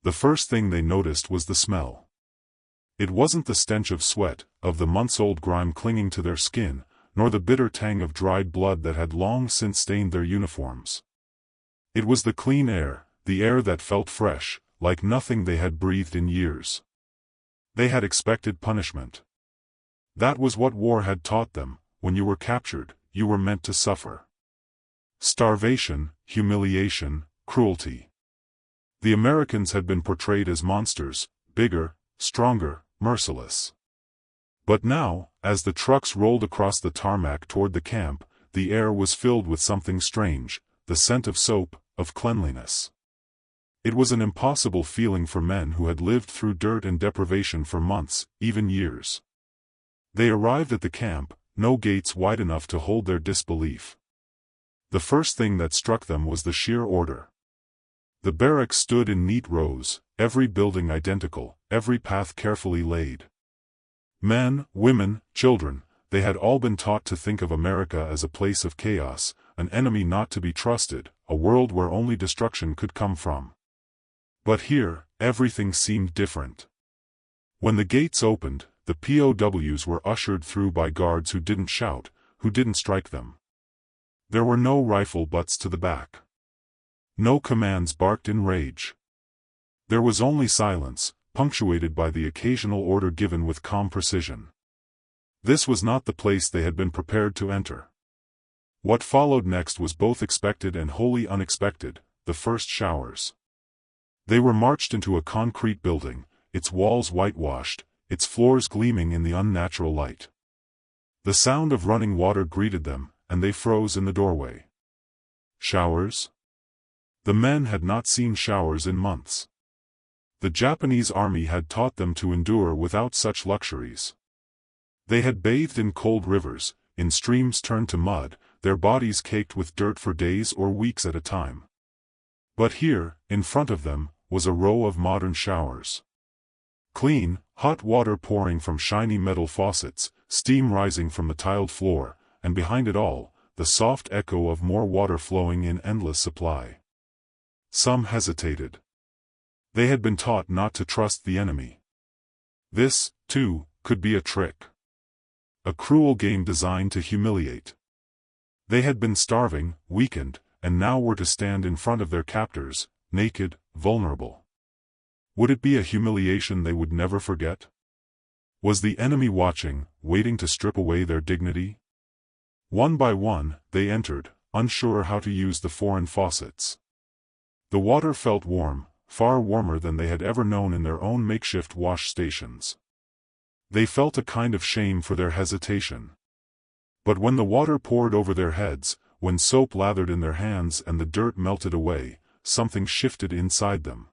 The first thing they noticed was the smell. It wasn't the stench of sweat, of the months-old grime clinging to their skin, nor the bitter tang of dried blood that had long since stained their uniforms. It was the clean air, the air that felt fresh, like nothing they had breathed in years. They had expected punishment. That was what war had taught them: when you were captured, you were meant to suffer. Starvation, humiliation, cruelty. The Americans had been portrayed as monsters, bigger, stronger, merciless. But now, as the trucks rolled across the tarmac toward the camp, the air was filled with something strange, the scent of soap, of cleanliness. It was an impossible feeling for men who had lived through dirt and deprivation for months, even years. They arrived at the camp, no gates wide enough to hold their disbelief. The first thing that struck them was the sheer order. The barracks stood in neat rows, every building identical, every path carefully laid. Men, women, children, they had all been taught to think of America as a place of chaos, an enemy not to be trusted, a world where only destruction could come from. But here, everything seemed different. When the gates opened, the POWs were ushered through by guards who didn't shout, who didn't strike them. There were no rifle butts to the back. No commands barked in rage. There was only silence, punctuated by the occasional order given with calm precision. This was not the place they had been prepared to enter. What followed next was both expected and wholly unexpected: the first showers. They were marched into a concrete building, its walls whitewashed, its floors gleaming in the unnatural light. The sound of running water greeted them, and they froze in the doorway. Showers? The men had not seen showers in months. The Japanese army had taught them to endure without such luxuries. They had bathed in cold rivers, in streams turned to mud, their bodies caked with dirt for days or weeks at a time. But here, in front of them, was a row of modern showers. Clean, hot water pouring from shiny metal faucets, steam rising from the tiled floor, and behind it all, the soft echo of more water flowing in endless supply. Some hesitated. They had been taught not to trust the enemy. This, too, could be a trick. A cruel game designed to humiliate. They had been starving, weakened, and now were to stand in front of their captors, naked, vulnerable. Would it be a humiliation they would never forget? Was the enemy watching, waiting to strip away their dignity? One by one, they entered, unsure how to use the foreign faucets. The water felt warm, far warmer than they had ever known in their own makeshift wash stations. They felt a kind of shame for their hesitation. But when the water poured over their heads, when soap lathered in their hands and the dirt melted away, something shifted inside them.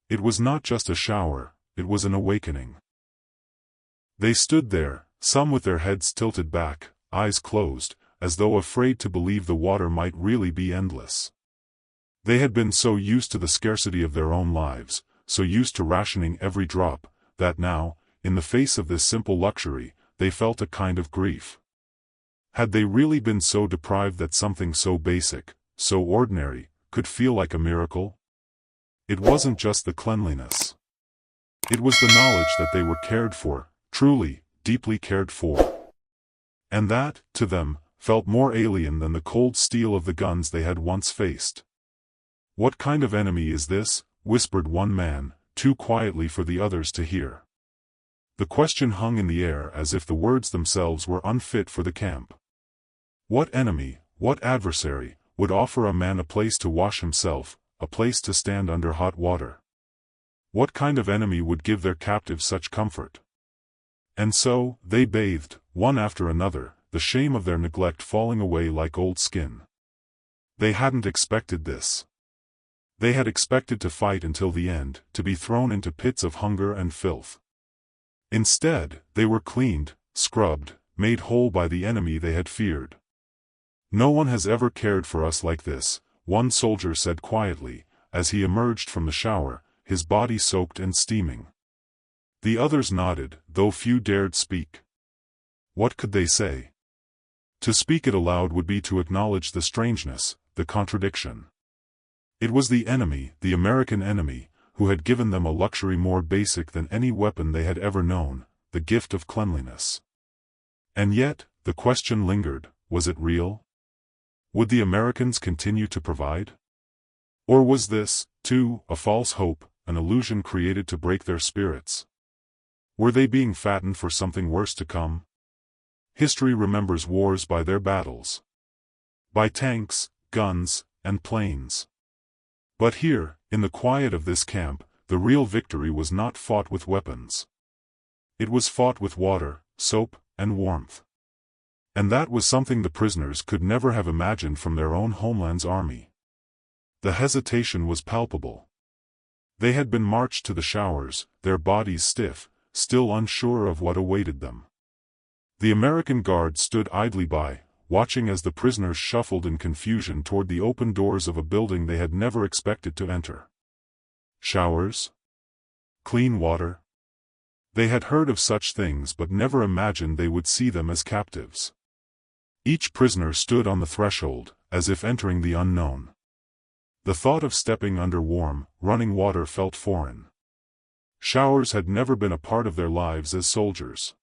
It was not just a shower, it was an awakening. They stood there, some with their heads tilted back, eyes closed, as though afraid to believe the water might really be endless. They had been so used to the scarcity of their own lives, so used to rationing every drop, that now, in the face of this simple luxury, they felt a kind of grief. Had they really been so deprived that something so basic, so ordinary, could feel like a miracle? It wasn't just the cleanliness. It was the knowledge that they were cared for, truly, deeply cared for. And that, to them, felt more alien than the cold steel of the guns they had once faced. "What kind of enemy is this?" whispered one man, too quietly for the others to hear. The question hung in the air as if the words themselves were unfit for the camp. What enemy, what adversary, would offer a man a place to wash himself, a place to stand under hot water? What kind of enemy would give their captives such comfort? And so, they bathed, one after another, the shame of their neglect falling away like old skin. They hadn't expected this. They had expected to fight until the end, to be thrown into pits of hunger and filth. Instead, they were cleaned, scrubbed, made whole by the enemy they had feared. "No one has ever cared for us like this," one soldier said quietly, as he emerged from the shower, his body soaked and steaming. The others nodded, though few dared speak. What could they say? To speak it aloud would be to acknowledge the strangeness, the contradiction. It was the enemy, the American enemy, who had given them a luxury more basic than any weapon they had ever known, the gift of cleanliness. And yet, the question lingered, was it real? Would the Americans continue to provide? Or was this, too, a false hope, an illusion created to break their spirits? Were they being fattened for something worse to come? History remembers wars by their battles. By tanks, guns, and planes. But here, in the quiet of this camp, the real victory was not fought with weapons. It was fought with water, soap, and warmth. And that was something the prisoners could never have imagined from their own homeland's army. The hesitation was palpable. They had been marched to the showers, their bodies stiff, still unsure of what awaited them. The American guard stood idly by, watching as the prisoners shuffled in confusion toward the open doors of a building they had never expected to enter. Showers? Clean water? They had heard of such things but never imagined they would see them as captives. Each prisoner stood on the threshold, as if entering the unknown. The thought of stepping under warm, running water felt foreign. Showers had never been a part of their lives as soldiers.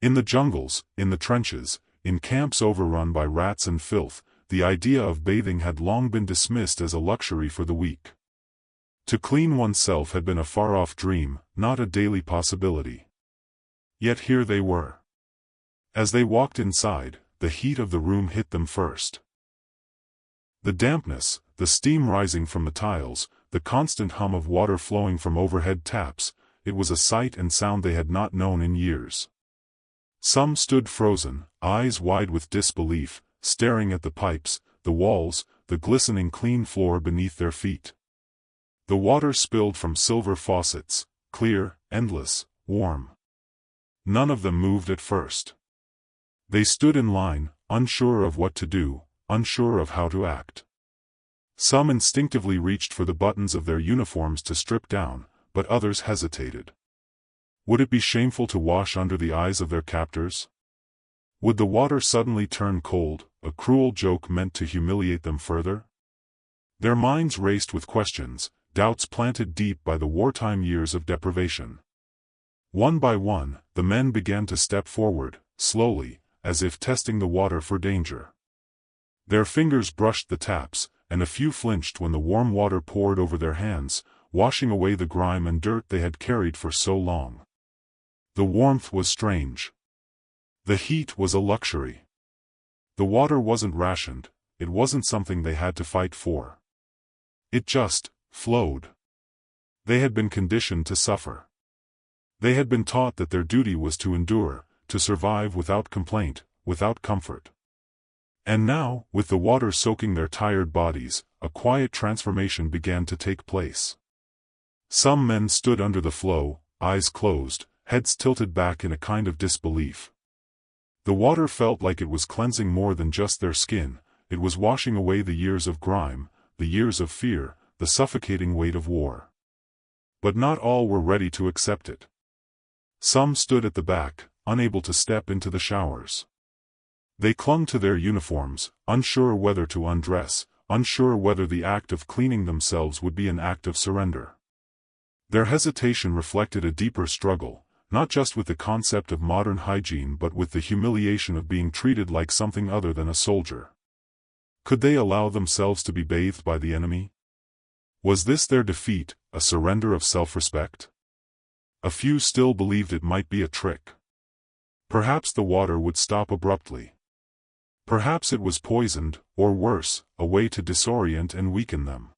In the jungles, in the trenches, in camps overrun by rats and filth, the idea of bathing had long been dismissed as a luxury for the weak. To clean oneself had been a far-off dream, not a daily possibility. Yet here they were. As they walked inside, the heat of the room hit them first. The dampness, the steam rising from the tiles, the constant hum of water flowing from overhead taps, it was a sight and sound they had not known in years. Some stood frozen, eyes wide with disbelief, staring at the pipes, the walls, the glistening clean floor beneath their feet. The water spilled from silver faucets, clear, endless, warm. None of them moved at first. They stood in line, unsure of what to do, unsure of how to act. Some instinctively reached for the buttons of their uniforms to strip down, but others hesitated. Would it be shameful to wash under the eyes of their captors? Would the water suddenly turn cold, a cruel joke meant to humiliate them further? Their minds raced with questions, doubts planted deep by the wartime years of deprivation. One by one, the men began to step forward, slowly, as if testing the water for danger. Their fingers brushed the taps, and a few flinched when the warm water poured over their hands, washing away the grime and dirt they had carried for so long. The warmth was strange. The heat was a luxury. The water wasn't rationed, it wasn't something they had to fight for. It just flowed. They had been conditioned to suffer. They had been taught that their duty was to endure, to survive without complaint, without comfort. And now, with the water soaking their tired bodies, a quiet transformation began to take place. Some men stood under the flow, eyes closed, heads tilted back in a kind of disbelief. The water felt like it was cleansing more than just their skin, it was washing away the years of grime, the years of fear, the suffocating weight of war. But not all were ready to accept it. Some stood at the back, unable to step into the showers. They clung to their uniforms, unsure whether to undress, unsure whether the act of cleaning themselves would be an act of surrender. Their hesitation reflected a deeper struggle, not just with the concept of modern hygiene but with the humiliation of being treated like something other than a soldier. Could they allow themselves to be bathed by the enemy? Was this their defeat, a surrender of self-respect? A few still believed it might be a trick. Perhaps the water would stop abruptly. Perhaps it was poisoned, or worse, a way to disorient and weaken them.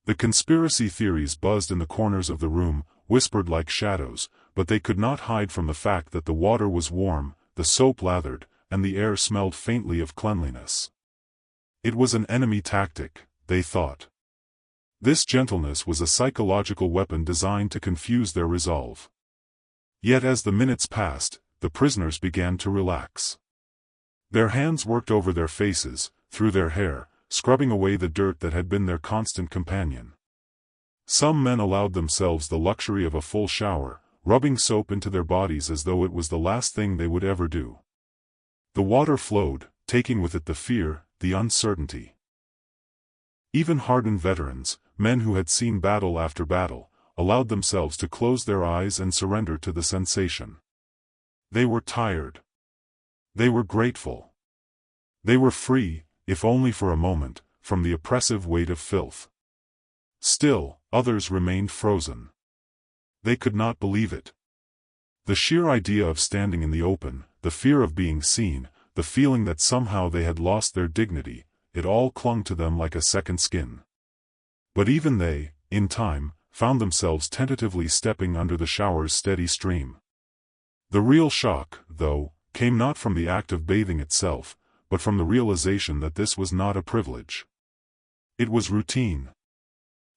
The conspiracy theories buzzed in the corners of the room, whispered like shadows, but they could not hide from the fact that the water was warm, the soap lathered, and the air smelled faintly of cleanliness. It was an enemy tactic, they thought. This gentleness was a psychological weapon designed to confuse their resolve. Yet as the minutes passed, the prisoners began to relax. Their hands worked over their faces, through their hair, scrubbing away the dirt that had been their constant companion. Some men allowed themselves the luxury of a full shower, rubbing soap into their bodies as though it was the last thing they would ever do. The water flowed, taking with it the fear, the uncertainty. Even hardened veterans, men who had seen battle after battle, allowed themselves to close their eyes and surrender to the sensation. They were tired. They were grateful. They were free, if only for a moment, from the oppressive weight of filth. Still, others remained frozen. They could not believe it. The sheer idea of standing in the open, the fear of being seen, the feeling that somehow they had lost their dignity, it all clung to them like a second skin. But even they, in time, found themselves tentatively stepping under the shower's steady stream. The real shock, though, came not from the act of bathing itself, but from the realization that this was not a privilege. It was routine.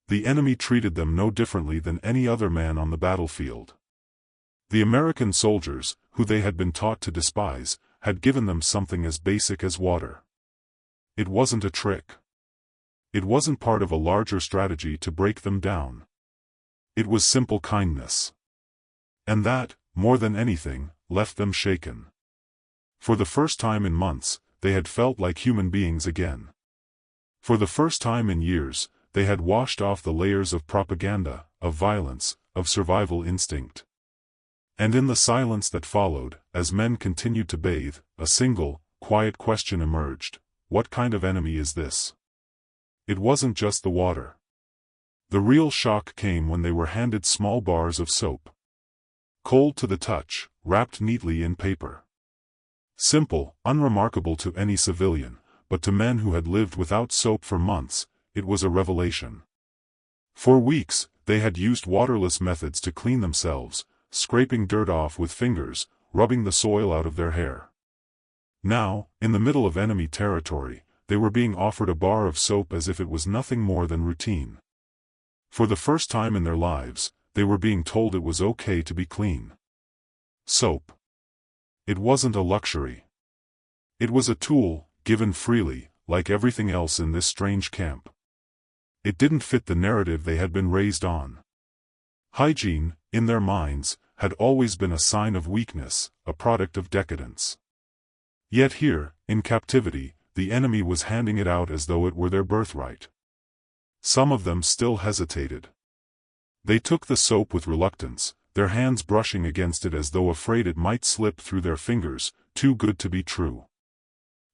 The enemy treated them no differently than any other man on the battlefield. The American soldiers, who they had been taught to despise, had given them something as basic as water. It wasn't a trick. It wasn't part of a larger strategy to break them down. It was simple kindness. And that, more than anything, left them shaken. For the first time in months, they had felt like human beings again. For the first time in years, they had washed off the layers of propaganda, of violence, of survival instinct. And in the silence that followed, as men continued to bathe, a single, quiet question emerged: what kind of enemy is this? It wasn't just the water. The real shock came when they were handed small bars of soap. Cold to the touch, wrapped neatly in paper. Simple, unremarkable to any civilian, but to men who had lived without soap for months, it was a revelation. For weeks, they had used waterless methods to clean themselves, scraping dirt off with fingers, rubbing the soil out of their hair. Now, in the middle of enemy territory, they were being offered a bar of soap as if it was nothing more than routine. For the first time in their lives, they were being told it was okay to be clean. Soap. It wasn't a luxury. It was a tool, given freely, like everything else in this strange camp. It didn't fit the narrative they had been raised on. Hygiene, in their minds, had always been a sign of weakness, a product of decadence. Yet here, in captivity, the enemy was handing it out as though it were their birthright. Some of them still hesitated. They took the soap with reluctance, their hands brushing against it as though afraid it might slip through their fingers, too good to be true.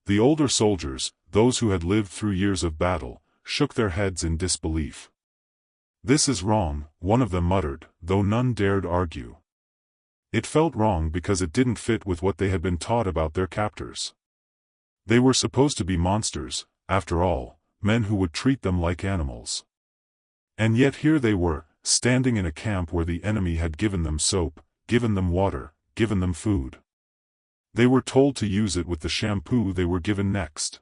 The older soldiers, those who had lived through years of battle, shook their heads in disbelief. "This is wrong," one of them muttered, though none dared argue. It felt wrong because it didn't fit with what they had been taught about their captors. They were supposed to be monsters, after all, men who would treat them like animals. And yet here they were, standing in a camp where the enemy had given them soap, given them water, given them food. They were told to use it with the shampoo they were given next.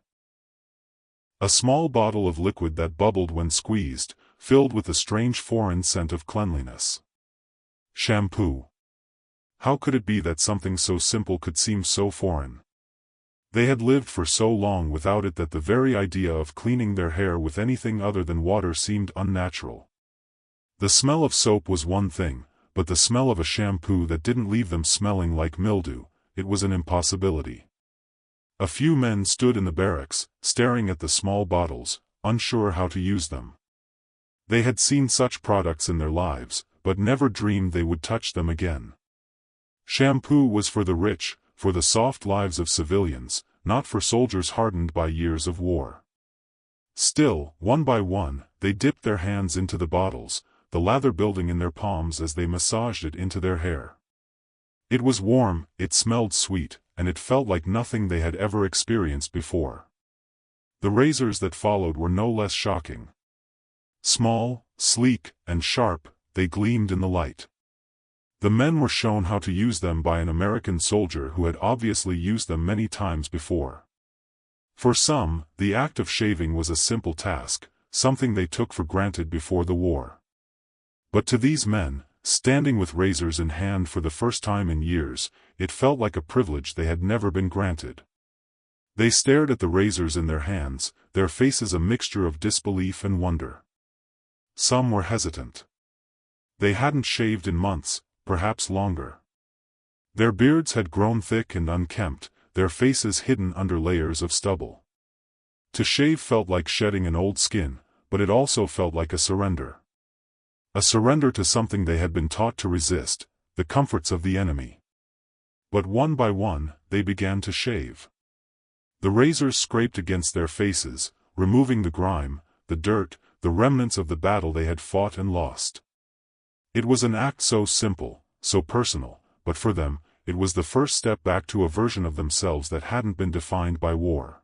A small bottle of liquid that bubbled when squeezed, filled with a strange foreign scent of cleanliness. Shampoo. How could it be that something so simple could seem so foreign? They had lived for so long without it that the very idea of cleaning their hair with anything other than water seemed unnatural. The smell of soap was one thing, but the smell of a shampoo that didn't leave them smelling like mildew, it was an impossibility. A few men stood in the barracks, staring at the small bottles, unsure how to use them. They had seen such products in their lives, but never dreamed they would touch them again. Shampoo was for the rich, for the soft lives of civilians, not for soldiers hardened by years of war. Still, one by one, they dipped their hands into the bottles, the lather building in their palms as they massaged it into their hair. It was warm, it smelled sweet, and it felt like nothing they had ever experienced before. The razors that followed were no less shocking. Small, sleek, and sharp, they gleamed in the light. The men were shown how to use them by an American soldier who had obviously used them many times before. For some, the act of shaving was a simple task, something they took for granted before the war. But to these men, standing with razors in hand for the first time in years, it felt like a privilege they had never been granted. They stared at the razors in their hands, their faces a mixture of disbelief and wonder. Some were hesitant. They hadn't shaved in months, perhaps longer. Their beards had grown thick and unkempt, their faces hidden under layers of stubble. To shave felt like shedding an old skin, but it also felt like a surrender. A surrender to something they had been taught to resist, the comforts of the enemy. But one by one, they began to shave. The razors scraped against their faces, removing the grime, the dirt, the remnants of the battle they had fought and lost. It was an act so simple, so personal, but for them, it was the first step back to a version of themselves that hadn't been defined by war.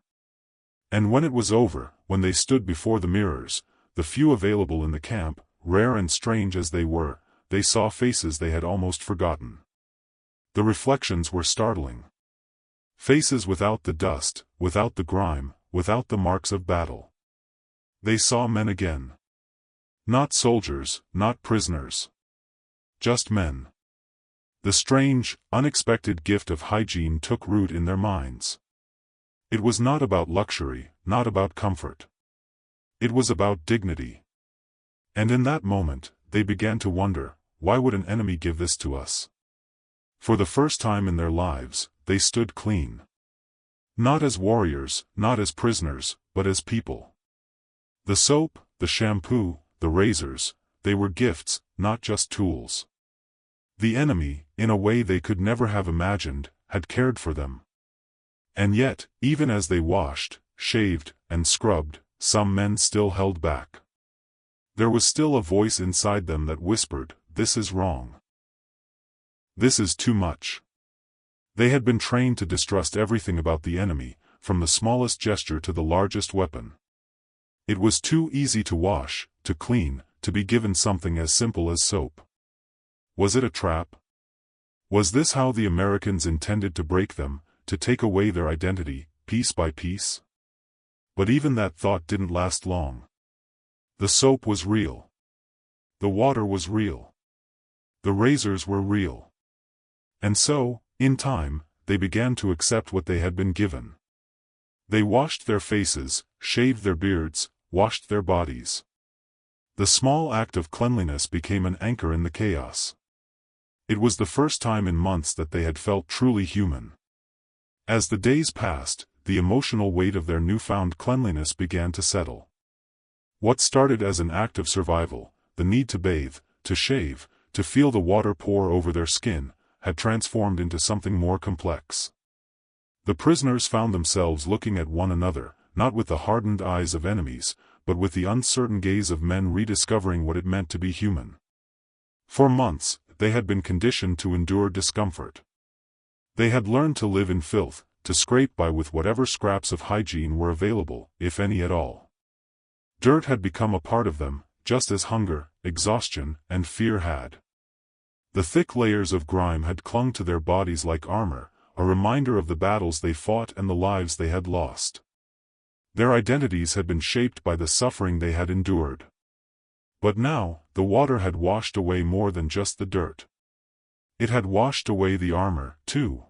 And when it was over, when they stood before the mirrors, the few available in the camp, rare and strange as they were, they saw faces they had almost forgotten. The reflections were startling. Faces without the dust, without the grime, without the marks of battle. They saw men again. Not soldiers, not prisoners. Just men. The strange, unexpected gift of hygiene took root in their minds. It was not about luxury, not about comfort. It was about dignity. And in that moment, they began to wonder, why would an enemy give this to us? For the first time in their lives, they stood clean. Not as warriors, not as prisoners, but as people. The soap, the shampoo, the razors, they were gifts, not just tools. The enemy, in a way they could never have imagined, had cared for them. And yet, even as they washed, shaved, and scrubbed, some men still held back. There was still a voice inside them that whispered, "This is wrong. This is too much." They had been trained to distrust everything about the enemy, from the smallest gesture to the largest weapon. It was too easy to wash, to clean, to be given something as simple as soap. Was it a trap? Was this how the Americans intended to break them, to take away their identity, piece by piece? But even that thought didn't last long. The soap was real. The water was real. The razors were real. And so, in time, they began to accept what they had been given. They washed their faces, shaved their beards, washed their bodies. The small act of cleanliness became an anchor in the chaos. It was the first time in months that they had felt truly human. As the days passed, the emotional weight of their newfound cleanliness began to settle. What started as an act of survival, the need to bathe, to shave, to feel the water pour over their skin, had transformed into something more complex. The prisoners found themselves looking at one another, not with the hardened eyes of enemies, but with the uncertain gaze of men rediscovering what it meant to be human. For months, they had been conditioned to endure discomfort. They had learned to live in filth, to scrape by with whatever scraps of hygiene were available, if any at all. Dirt had become a part of them, just as hunger, exhaustion, and fear had. The thick layers of grime had clung to their bodies like armor, a reminder of the battles they fought and the lives they had lost. Their identities had been shaped by the suffering they had endured. But now, the water had washed away more than just the dirt. It had washed away the armor, too.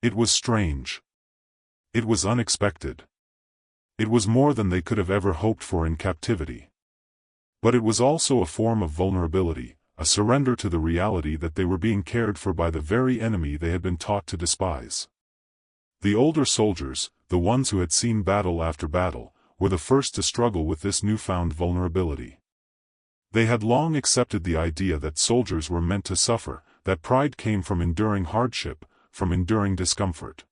It was strange. It was unexpected. It was more than they could have ever hoped for in captivity. But it was also a form of vulnerability, a surrender to the reality that they were being cared for by the very enemy they had been taught to despise. The older soldiers, the ones who had seen battle after battle, were the first to struggle with this newfound vulnerability. They had long accepted the idea that soldiers were meant to suffer, that pride came from enduring hardship, from enduring discomfort.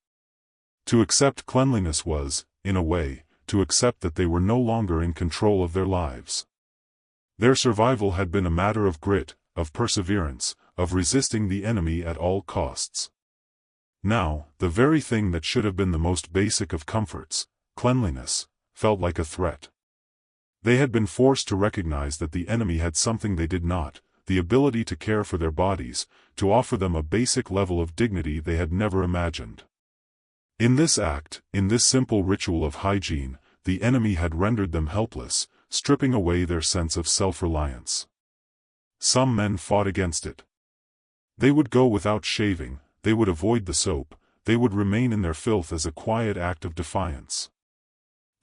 To accept cleanliness was, in a way, to accept that they were no longer in control of their lives. Their survival had been a matter of grit, of perseverance, of resisting the enemy at all costs. Now, the very thing that should have been the most basic of comforts, cleanliness, felt like a threat. They had been forced to recognize that the enemy had something they did not, the ability to care for their bodies, to offer them a basic level of dignity they had never imagined. In this act, in this simple ritual of hygiene, the enemy had rendered them helpless, stripping away their sense of self-reliance. Some men fought against it. They would go without shaving, they would avoid the soap, they would remain in their filth as a quiet act of defiance.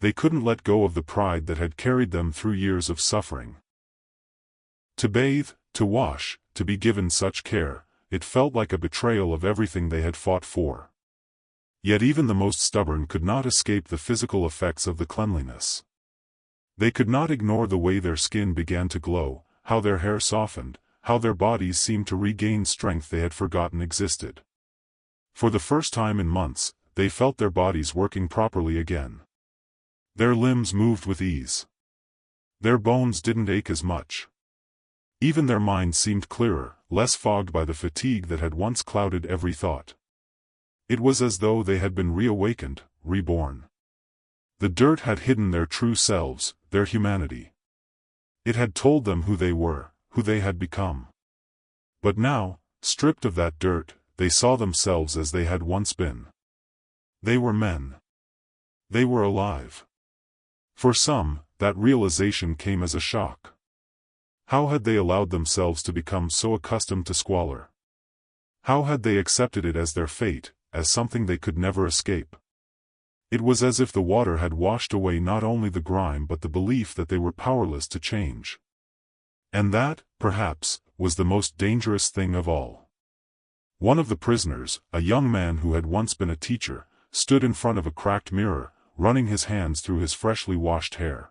They couldn't let go of the pride that had carried them through years of suffering. To bathe, to wash, to be given such care, it felt like a betrayal of everything they had fought for. Yet even the most stubborn could not escape the physical effects of the cleanliness. They could not ignore the way their skin began to glow, how their hair softened, how their bodies seemed to regain strength they had forgotten existed. For the first time in months, they felt their bodies working properly again. Their limbs moved with ease. Their bones didn't ache as much. Even their minds seemed clearer, less fogged by the fatigue that had once clouded every thought. It was as though they had been reawakened, reborn. The dirt had hidden their true selves, their humanity. It had told them who they were, who they had become. But now, stripped of that dirt, they saw themselves as they had once been. They were men. They were alive. For some, that realization came as a shock. How had they allowed themselves to become so accustomed to squalor? How had they accepted it as their fate, as something they could never escape? It was as if the water had washed away not only the grime but the belief that they were powerless to change. And that, perhaps, was the most dangerous thing of all. One of the prisoners, a young man who had once been a teacher, stood in front of a cracked mirror, running his hands through his freshly washed hair.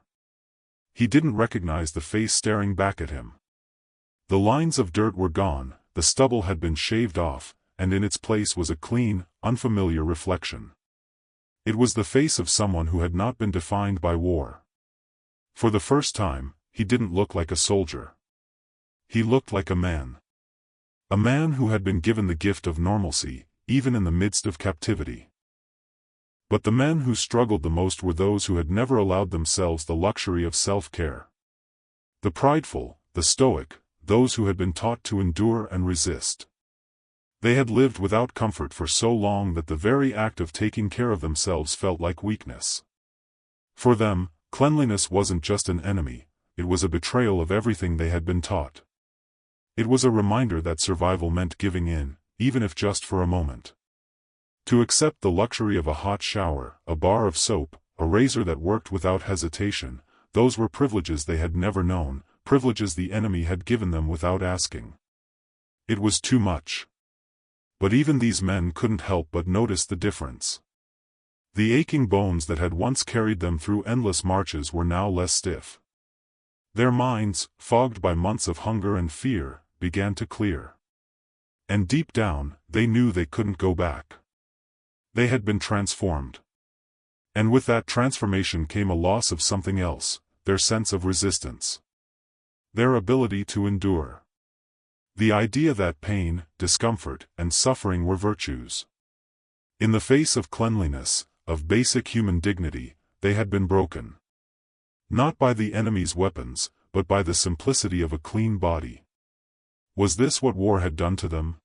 He didn't recognize the face staring back at him. The lines of dirt were gone, the stubble had been shaved off, and in its place was a clean, unfamiliar reflection. It was the face of someone who had not been defined by war. For the first time, he didn't look like a soldier. He looked like a man. A man who had been given the gift of normalcy, even in the midst of captivity. But the men who struggled the most were those who had never allowed themselves the luxury of self-care. The prideful, the stoic, those who had been taught to endure and resist. They had lived without comfort for so long that the very act of taking care of themselves felt like weakness. For them, cleanliness wasn't just an enemy, it was a betrayal of everything they had been taught. It was a reminder that survival meant giving in, even if just for a moment. To accept the luxury of a hot shower, a bar of soap, a razor that worked without hesitation, those were privileges they had never known, privileges the enemy had given them without asking. It was too much. But even these men couldn't help but notice the difference. The aching bones that had once carried them through endless marches were now less stiff. Their minds, fogged by months of hunger and fear, began to clear. And deep down, they knew they couldn't go back. They had been transformed. And with that transformation came a loss of something else, their sense of resistance. Their ability to endure. The idea that pain, discomfort, and suffering were virtues. In the face of cleanliness, of basic human dignity, they had been broken. Not by the enemy's weapons, but by the simplicity of a clean body. Was this what war had done to them?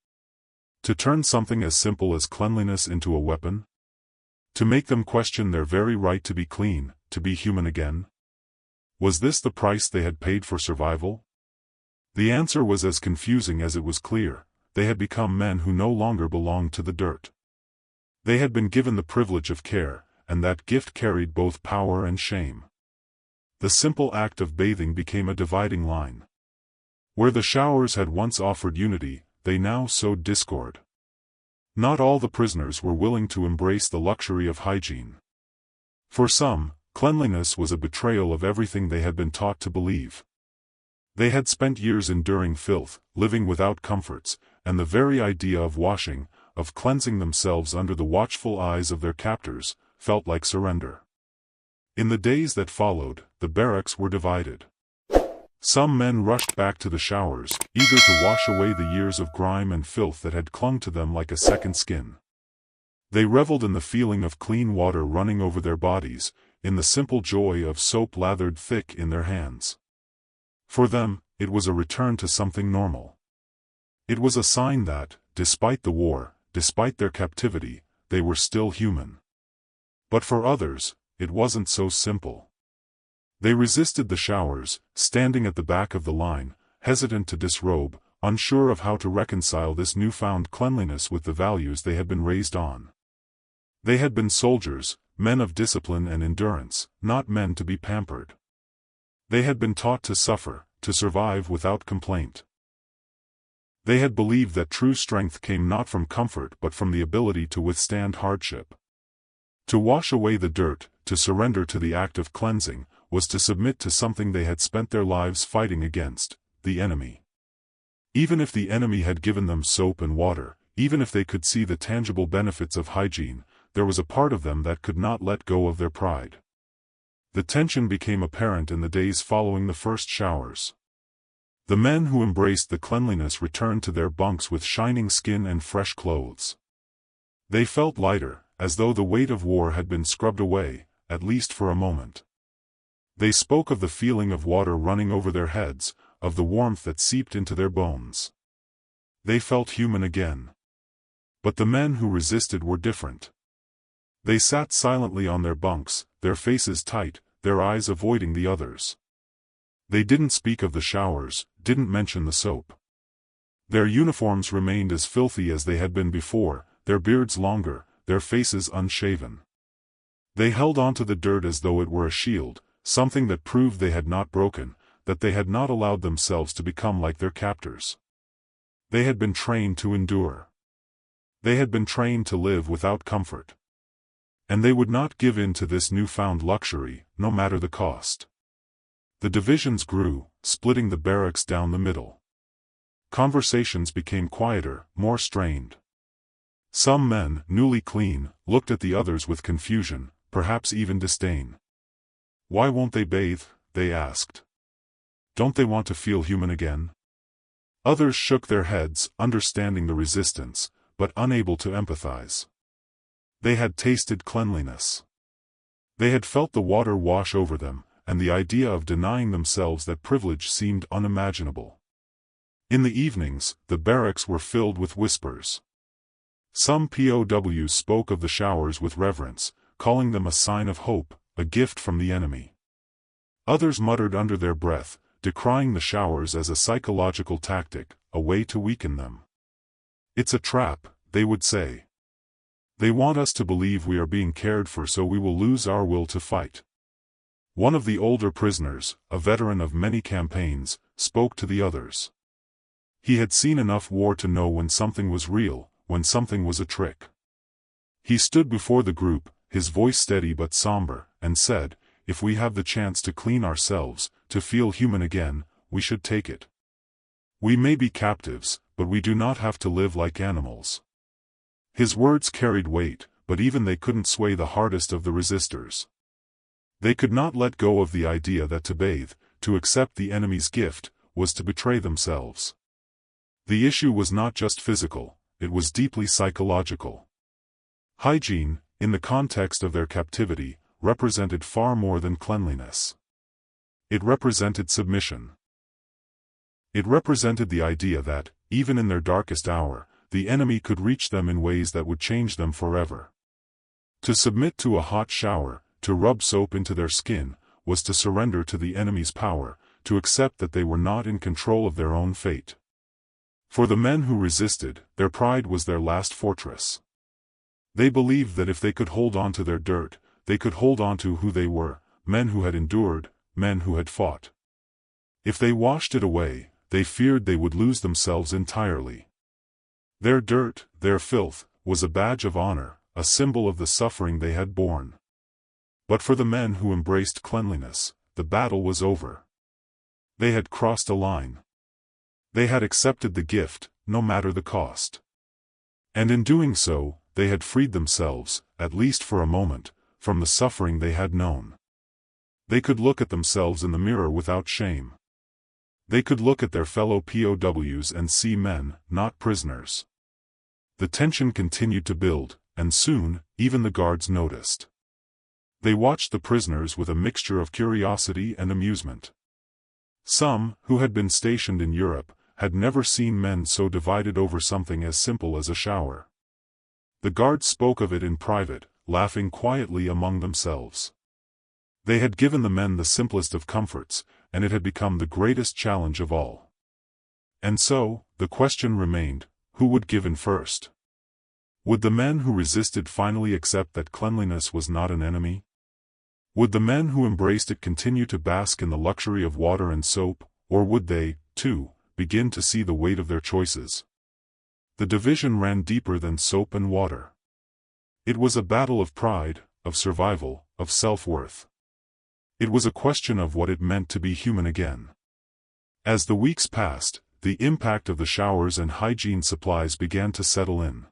To turn something as simple as cleanliness into a weapon? To make them question their very right to be clean, to be human again? Was this the price they had paid for survival? The answer was as confusing as it was clear. They had become men who no longer belonged to the dirt. They had been given the privilege of care, and that gift carried both power and shame. The simple act of bathing became a dividing line. Where the showers had once offered unity, they now sowed discord. Not all the prisoners were willing to embrace the luxury of hygiene. For some, cleanliness was a betrayal of everything they had been taught to believe. They had spent years enduring filth, living without comforts, and the very idea of washing, of cleansing themselves under the watchful eyes of their captors, felt like surrender. In the days that followed, the barracks were divided. Some men rushed back to the showers, eager to wash away the years of grime and filth that had clung to them like a second skin. They reveled in the feeling of clean water running over their bodies, in the simple joy of soap lathered thick in their hands. For them, it was a return to something normal. It was a sign that, despite the war, despite their captivity, they were still human. But for others, it wasn't so simple. They resisted the showers, standing at the back of the line, hesitant to disrobe, unsure of how to reconcile this newfound cleanliness with the values they had been raised on. They had been soldiers, men of discipline and endurance, not men to be pampered. They had been taught to suffer, to survive without complaint. They had believed that true strength came not from comfort but from the ability to withstand hardship. To wash away the dirt, to surrender to the act of cleansing, was to submit to something they had spent their lives fighting against, the enemy. Even if the enemy had given them soap and water, even if they could see the tangible benefits of hygiene, there was a part of them that could not let go of their pride. The tension became apparent in the days following the first showers. The men who embraced the cleanliness returned to their bunks with shining skin and fresh clothes. They felt lighter, as though the weight of war had been scrubbed away, at least for a moment. They spoke of the feeling of water running over their heads, of the warmth that seeped into their bones. They felt human again. But the men who resisted were different. They sat silently on their bunks, their faces tight, their eyes avoiding the others. They didn't speak of the showers, didn't mention the soap. Their uniforms remained as filthy as they had been before, their beards longer, their faces unshaven. They held onto the dirt as though it were a shield, something that proved they had not broken, that they had not allowed themselves to become like their captors. They had been trained to endure. They had been trained to live without comfort. And they would not give in to this newfound luxury, no matter the cost. The divisions grew, splitting the barracks down the middle. Conversations became quieter, more strained. Some men, newly clean, looked at the others with confusion, perhaps even disdain. "Why won't they bathe?" they asked. "Don't they want to feel human again?" Others shook their heads, understanding the resistance, but unable to empathize. They had tasted cleanliness. They had felt the water wash over them, and the idea of denying themselves that privilege seemed unimaginable. In the evenings, the barracks were filled with whispers. Some POWs spoke of the showers with reverence, calling them a sign of hope, a gift from the enemy. Others muttered under their breath, decrying the showers as a psychological tactic, a way to weaken them. "It's a trap," they would say. "They want us to believe we are being cared for, so we will lose our will to fight." One of the older prisoners, a veteran of many campaigns, spoke to the others. He had seen enough war to know when something was real, when something was a trick. He stood before the group, his voice steady but somber, and said, "If we have the chance to clean ourselves, to feel human again, we should take it. We may be captives, but we do not have to live like animals." His words carried weight, but even they couldn't sway the hardest of the resistors. They could not let go of the idea that to bathe, to accept the enemy's gift, was to betray themselves. The issue was not just physical, it was deeply psychological. Hygiene, in the context of their captivity, represented far more than cleanliness. It represented submission. It represented the idea that, even in their darkest hour, the enemy could reach them in ways that would change them forever. To submit to a hot shower, to rub soap into their skin, was to surrender to the enemy's power, to accept that they were not in control of their own fate. For the men who resisted, their pride was their last fortress. They believed that if they could hold on to their dirt, they could hold on to who they were, men who had endured, men who had fought. If they washed it away, they feared they would lose themselves entirely. Their dirt, their filth, was a badge of honor, a symbol of the suffering they had borne. But for the men who embraced cleanliness, the battle was over. They had crossed a line. They had accepted the gift, no matter the cost. And in doing so, they had freed themselves, at least for a moment, from the suffering they had known. They could look at themselves in the mirror without shame. They could look at their fellow POWs and see men, not prisoners. The tension continued to build, and soon, even the guards noticed. They watched the prisoners with a mixture of curiosity and amusement. Some, who had been stationed in Europe, had never seen men so divided over something as simple as a shower. The guards spoke of it in private, laughing quietly among themselves. They had given the men the simplest of comforts, and it had become the greatest challenge of all. And so, the question remained, who would give in first? Would the men who resisted finally accept that cleanliness was not an enemy? Would the men who embraced it continue to bask in the luxury of water and soap, or would they, too, begin to see the weight of their choices? The division ran deeper than soap and water. It was a battle of pride, of survival, of self-worth. It was a question of what it meant to be human again. As the weeks passed, the impact of the showers and hygiene supplies began to settle in.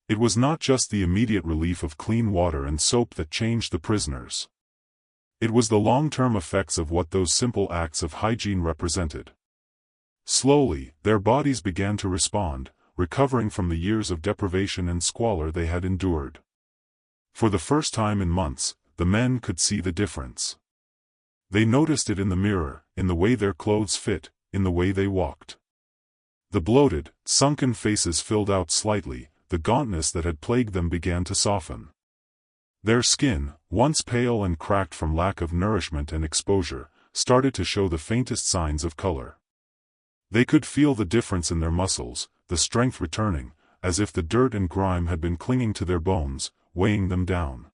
It was not just the immediate relief of clean water and soap that changed the prisoners. It was the long-term effects of what those simple acts of hygiene represented. Slowly, their bodies began to respond, recovering from the years of deprivation and squalor they had endured. For the first time in months, the men could see the difference. They noticed it in the mirror, in the way their clothes fit, in the way they walked. The bloated, sunken faces filled out slightly, the gauntness that had plagued them began to soften. Their skin, once pale and cracked from lack of nourishment and exposure, started to show the faintest signs of color. They could feel the difference in their muscles, the strength returning, as if the dirt and grime had been clinging to their bones, weighing them down.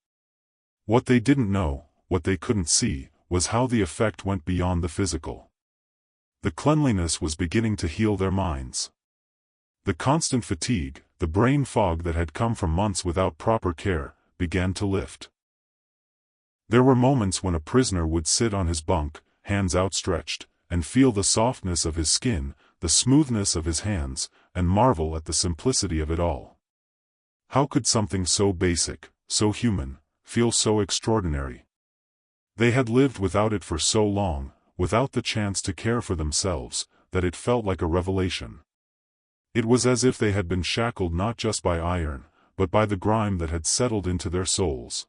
What they didn't know, what they couldn't see, was how the effect went beyond the physical. The cleanliness was beginning to heal their minds. The constant fatigue, the brain fog that had come from months without proper care, began to lift. There were moments when a prisoner would sit on his bunk, hands outstretched, and feel the softness of his skin, the smoothness of his hands, and marvel at the simplicity of it all. How could something so basic, so human, feel so extraordinary? They had lived without it for so long, without the chance to care for themselves, that it felt like a revelation. It was as if they had been shackled not just by iron, but by the grime that had settled into their souls.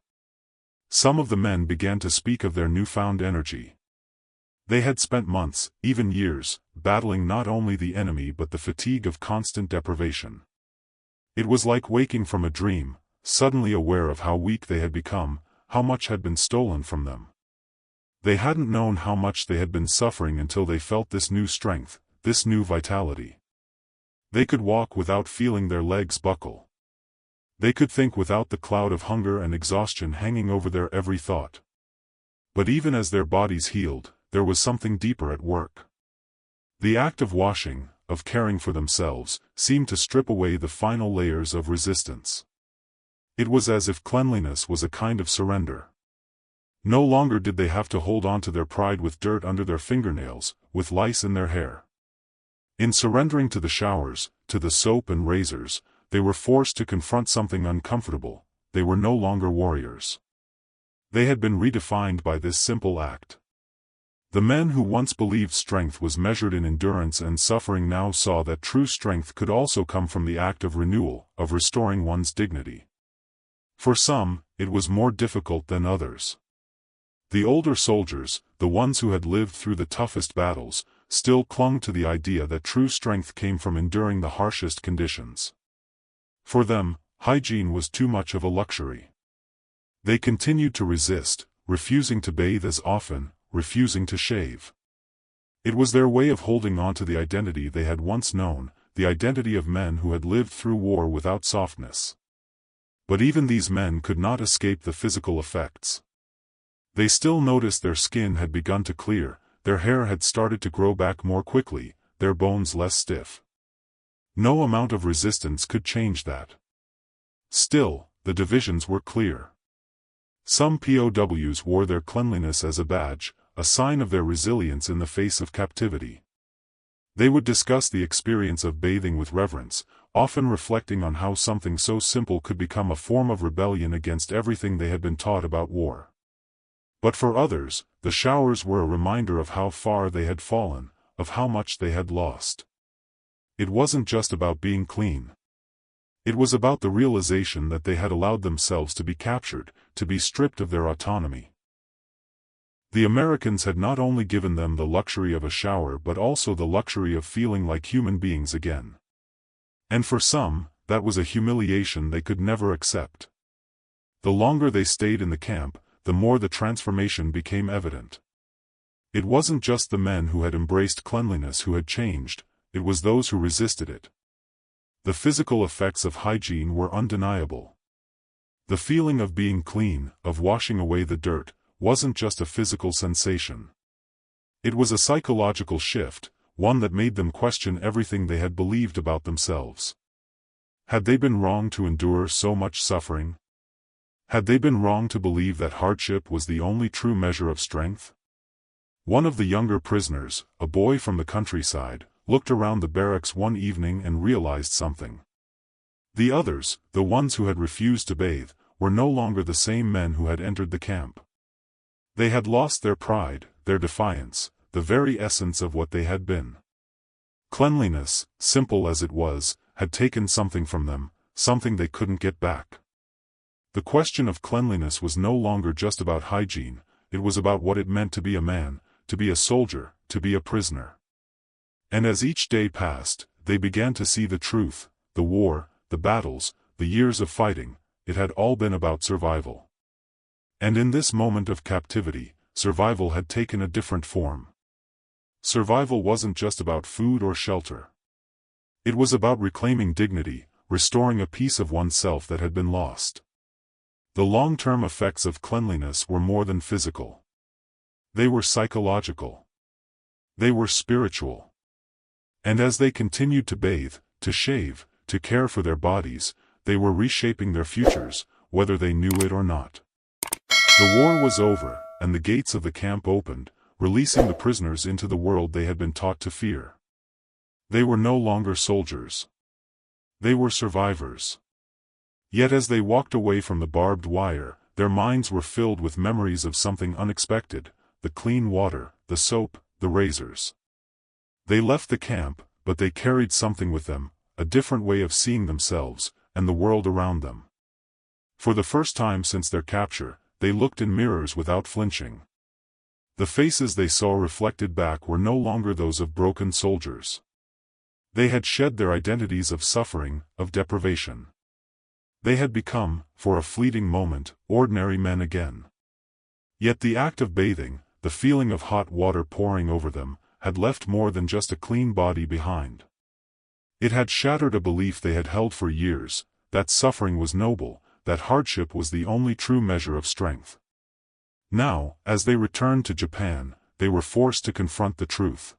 Some of the men began to speak of their newfound energy. They had spent months, even years, battling not only the enemy but the fatigue of constant deprivation. It was like waking from a dream, suddenly aware of how weak they had become, how much had been stolen from them. They hadn't known how much they had been suffering until they felt this new strength, this new vitality. They could walk without feeling their legs buckle. They could think without the cloud of hunger and exhaustion hanging over their every thought. But even as their bodies healed, there was something deeper at work. The act of washing, of caring for themselves, seemed to strip away the final layers of resistance. It was as if cleanliness was a kind of surrender. No longer did they have to hold on to their pride with dirt under their fingernails, with lice in their hair. In surrendering to the showers, to the soap and razors, they were forced to confront something uncomfortable. They were no longer warriors. They had been redefined by this simple act. The men who once believed strength was measured in endurance and suffering now saw that true strength could also come from the act of renewal, of restoring one's dignity. For some, it was more difficult than others. The older soldiers, the ones who had lived through the toughest battles, still clung to the idea that true strength came from enduring the harshest conditions. For them, hygiene was too much of a luxury. They continued to resist, refusing to bathe as often, refusing to shave. It was their way of holding on to the identity they had once known, the identity of men who had lived through war without softness. But even these men could not escape the physical effects. They still noticed their skin had begun to clear, their hair had started to grow back more quickly, their bones less stiff. No amount of resistance could change that. Still, the divisions were clear. Some POWs wore their cleanliness as a badge, a sign of their resilience in the face of captivity. They would discuss the experience of bathing with reverence, often reflecting on how something so simple could become a form of rebellion against everything they had been taught about war. But for others, the showers were a reminder of how far they had fallen, of how much they had lost. It wasn't just about being clean. It was about the realization that they had allowed themselves to be captured, to be stripped of their autonomy. The Americans had not only given them the luxury of a shower but also the luxury of feeling like human beings again. And for some, that was a humiliation they could never accept. The longer they stayed in the camp, the more the transformation became evident. It wasn't just the men who had embraced cleanliness who had changed, it was those who resisted it. The physical effects of hygiene were undeniable. The feeling of being clean, of washing away the dirt, wasn't just a physical sensation. It was a psychological shift, one that made them question everything they had believed about themselves. Had they been wrong to endure so much suffering? Had they been wrong to believe that hardship was the only true measure of strength? One of the younger prisoners, a boy from the countryside, looked around the barracks one evening and realized something. The others, the ones who had refused to bathe, were no longer the same men who had entered the camp. They had lost their pride, their defiance, the very essence of what they had been. Cleanliness, simple as it was, had taken something from them, something they couldn't get back. The question of cleanliness was no longer just about hygiene, it was about what it meant to be a man, to be a soldier, to be a prisoner. And as each day passed, they began to see the truth, the war, the battles, the years of fighting, it had all been about survival. And in this moment of captivity, survival had taken a different form. Survival wasn't just about food or shelter. It was about reclaiming dignity, restoring a piece of oneself that had been lost. The long-term effects of cleanliness were more than physical. They were psychological. They were spiritual. And as they continued to bathe, to shave, to care for their bodies, they were reshaping their futures, whether they knew it or not. The war was over, and the gates of the camp opened, releasing the prisoners into the world they had been taught to fear. They were no longer soldiers. They were survivors. Yet as they walked away from the barbed wire, their minds were filled with memories of something unexpected, the clean water, the soap, the razors. They left the camp, but they carried something with them, a different way of seeing themselves, and the world around them. For the first time since their capture, they looked in mirrors without flinching. The faces they saw reflected back were no longer those of broken soldiers. They had shed their identities of suffering, of deprivation. They had become, for a fleeting moment, ordinary men again. Yet the act of bathing, the feeling of hot water pouring over them, had left more than just a clean body behind. It had shattered a belief they had held for years, that suffering was noble, that hardship was the only true measure of strength. Now, as they returned to Japan, they were forced to confront the truth.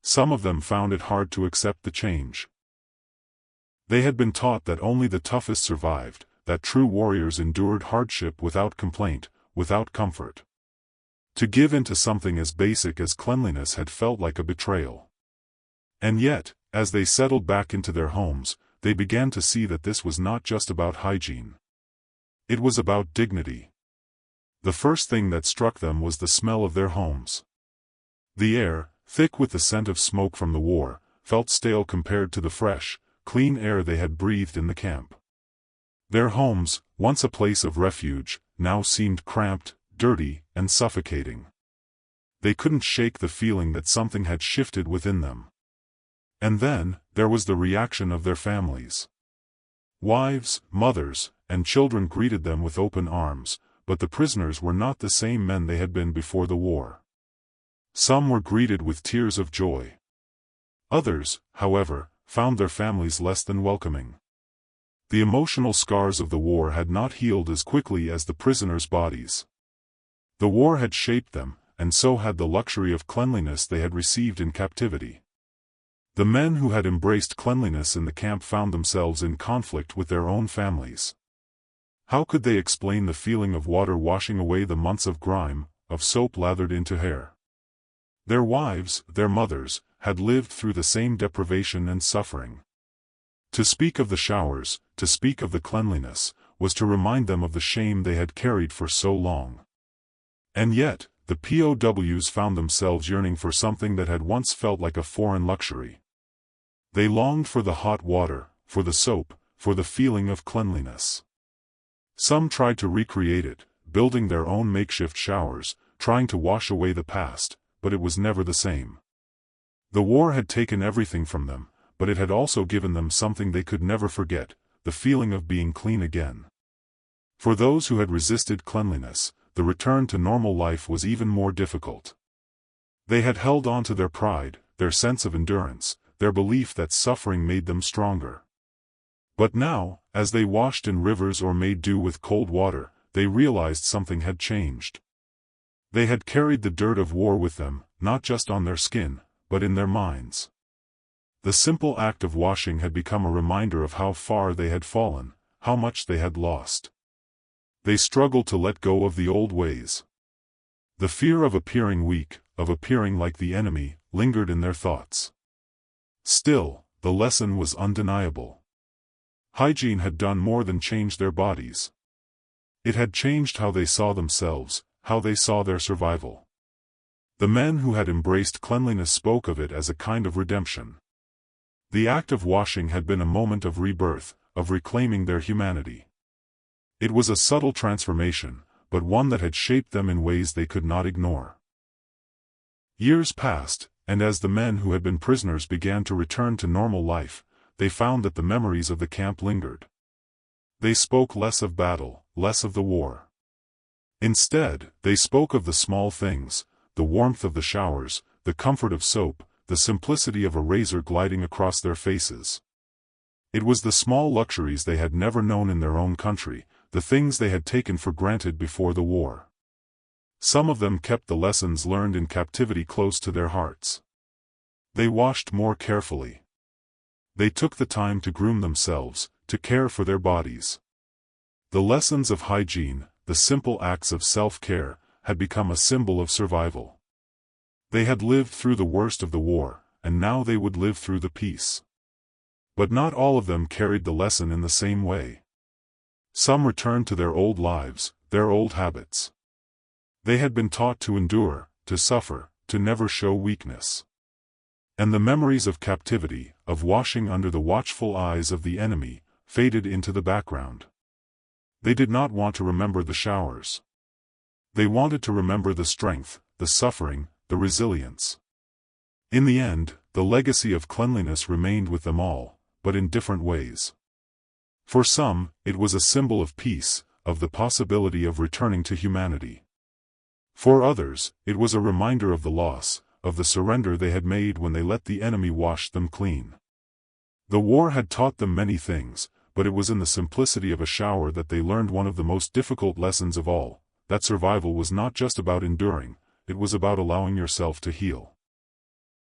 Some of them found it hard to accept the change. They had been taught that only the toughest survived, that true warriors endured hardship without complaint, without comfort. To give in to something as basic as cleanliness had felt like a betrayal. And yet, as they settled back into their homes, they began to see that this was not just about hygiene. It was about dignity. The first thing that struck them was the smell of their homes. The air, thick with the scent of smoke from the war, felt stale compared to the fresh, clean air they had breathed in the camp. Their homes, once a place of refuge, now seemed cramped, dirty, and suffocating. They couldn't shake the feeling that something had shifted within them. And then, there was the reaction of their families. Wives, mothers, and children greeted them with open arms, but the prisoners were not the same men they had been before the war. Some were greeted with tears of joy. Others, however, found their families less than welcoming. The emotional scars of the war had not healed as quickly as the prisoners' bodies. The war had shaped them, and so had the luxury of cleanliness they had received in captivity. The men who had embraced cleanliness in the camp found themselves in conflict with their own families. How could they explain the feeling of water washing away the months of grime, of soap lathered into hair? Their wives, their mothers, had lived through the same deprivation and suffering. To speak of the showers, to speak of the cleanliness, was to remind them of the shame they had carried for so long. And yet, the POWs found themselves yearning for something that had once felt like a foreign luxury. They longed for the hot water, for the soap, for the feeling of cleanliness. Some tried to recreate it, building their own makeshift showers, trying to wash away the past, but it was never the same. The war had taken everything from them, but it had also given them something they could never forget, the feeling of being clean again. For those who had resisted cleanliness, the return to normal life was even more difficult. They had held on to their pride, their sense of endurance, their belief that suffering made them stronger. But now, as they washed in rivers or made do with cold water, they realized something had changed. They had carried the dirt of war with them, not just on their skin, but in their minds. The simple act of washing had become a reminder of how far they had fallen, how much they had lost. They struggled to let go of the old ways. The fear of appearing weak, of appearing like the enemy, lingered in their thoughts. Still, the lesson was undeniable. Hygiene had done more than change their bodies. It had changed how they saw themselves, how they saw their survival. The men who had embraced cleanliness spoke of it as a kind of redemption. The act of washing had been a moment of rebirth, of reclaiming their humanity. It was a subtle transformation, but one that had shaped them in ways they could not ignore. Years passed, and as the men who had been prisoners began to return to normal life, they found that the memories of the camp lingered. They spoke less of battle, less of the war. Instead, they spoke of the small things, the warmth of the showers, the comfort of soap, the simplicity of a razor gliding across their faces. It was the small luxuries they had never known in their own country, the things they had taken for granted before the war. Some of them kept the lessons learned in captivity close to their hearts. They washed more carefully. They took the time to groom themselves, to care for their bodies. The lessons of hygiene, the simple acts of self-care, had become a symbol of survival. They had lived through the worst of the war, and now they would live through the peace. But not all of them carried the lesson in the same way. Some returned to their old lives, their old habits. They had been taught to endure, to suffer, to never show weakness. And the memories of captivity, of washing under the watchful eyes of the enemy, faded into the background. They did not want to remember the showers. They wanted to remember the strength, the suffering, the resilience. In the end, the legacy of cleanliness remained with them all, but in different ways. For some, it was a symbol of peace, of the possibility of returning to humanity. For others, it was a reminder of the loss, of the surrender they had made when they let the enemy wash them clean. The war had taught them many things, but it was in the simplicity of a shower that they learned one of the most difficult lessons of all, that survival was not just about enduring, it was about allowing yourself to heal.